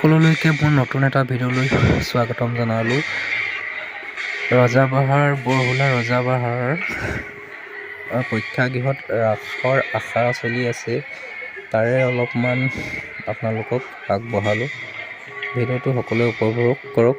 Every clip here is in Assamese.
সকলোলৈকে মোৰ নতুন এটা ভিডিঅ'লৈ স্বাগতম জনালোঁ। বৰহোলা ৰজাবাহাৰ প্ৰেক্ষাগৃহত ৰাসৰ আখৰা চলি আছে, তাৰে অলপমান আপোনালোকক আগবঢ়ালোঁ। ভিডিঅ'টো সকলোৱে উপভোগ কৰক।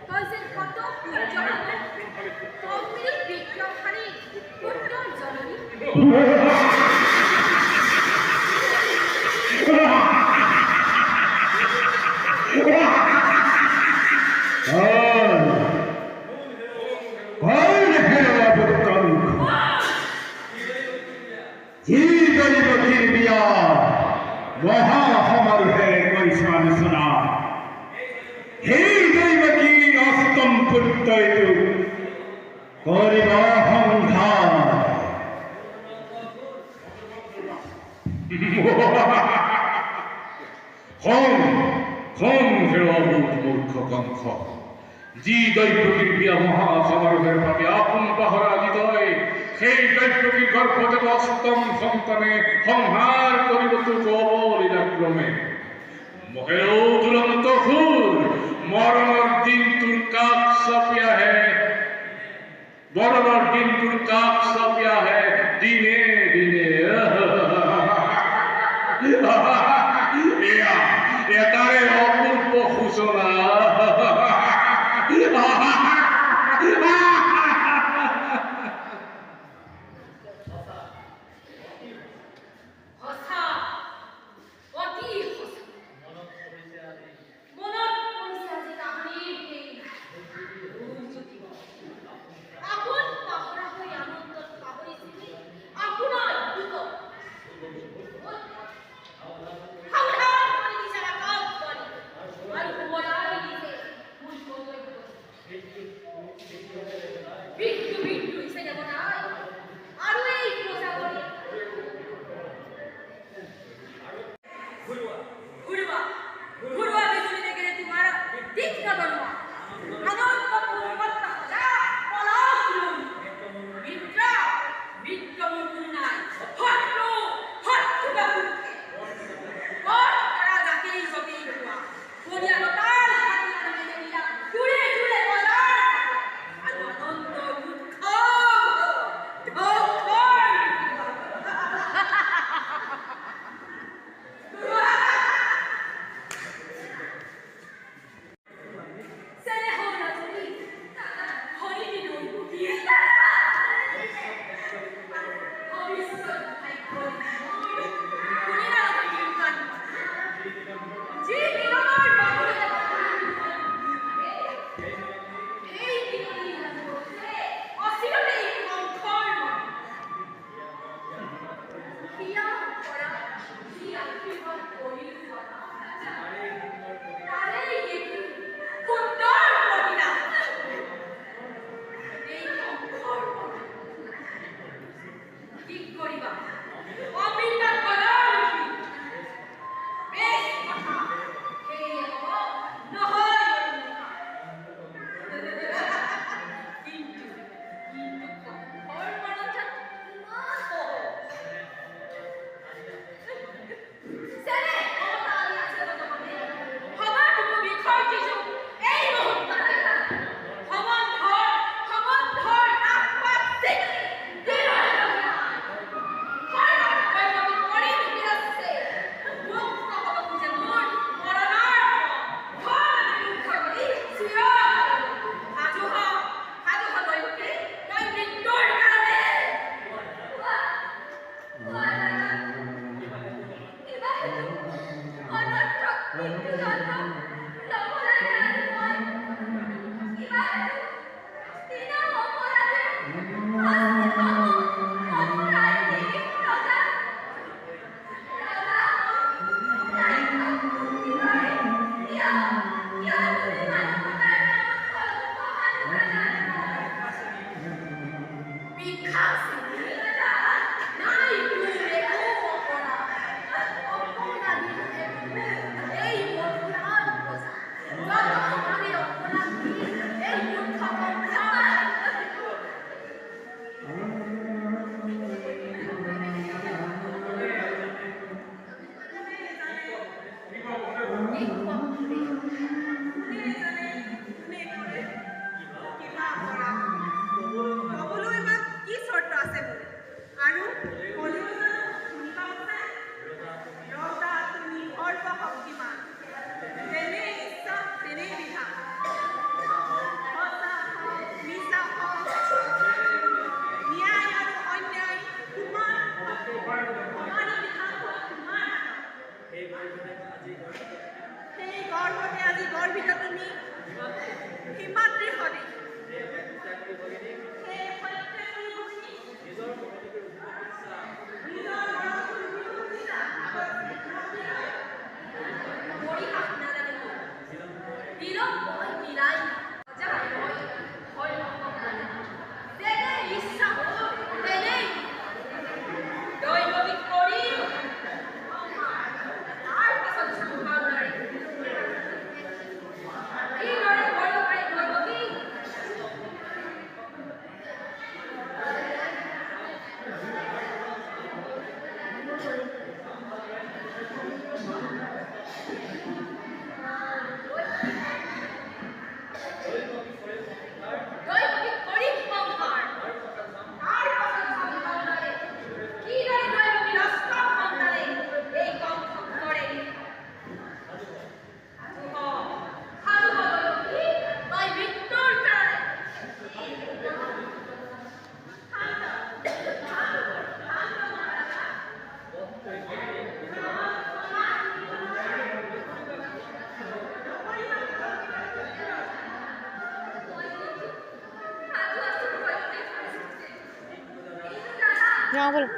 তই যেন কত সূৰ্যকান্ত অগ্নি বিক্ৰমশালী সুন্দৰ জননী মহাসমাৰোহে কৰিছো আলোচনা সেই দৈৱকীৰ অষ্টম পুত্ৰইটো কৰিব সংসাৰ মূৰ্খ কংস যি দৈৱকীৰ বিয়া মহাসমাৰোহেৰ বাবে আপোন পাহৰা হৃদয় সেই দৈৱকীৰ গৰ্ভতে অষ্টম সন্তানে সংহাৰ কৰিবতো কবলীলাক্ৰমে মহেও দুৰন্ত সুৰ মৰণৰ দিনটোৰ কাষ চাপি আহে মৰণৰ দিনটোৰ কাষ চাপি আহে দিনে দিনে এটাৰে অপূৰ্ব সূচনা সেই গৰ্ভতে আজি গৰ্বিত তুমি হিমাদ্ৰী সদী সেই সত্যে তুমি নিজৰ পৰিহাস নালাগে বিলম্বই মিলাই যায় মই হয় যেনে ইচ্ছা হ'ল তেনেই দৈৱিক কৰি তাৰ পাছত সম্ভাৱনাৰে কিদৰে কৰিব পাৰি দৈৱকী দৈৱকী কৰি সংসাৰ তাৰ পাছত সম্ভাৱনাৰে কিদৰে দৈৱকী ৰাষ্ট্ৰ সন্তানে এই কম কৰে সাধু দৈৱকী তই মৃত্যুৰ কাৰণে না বলো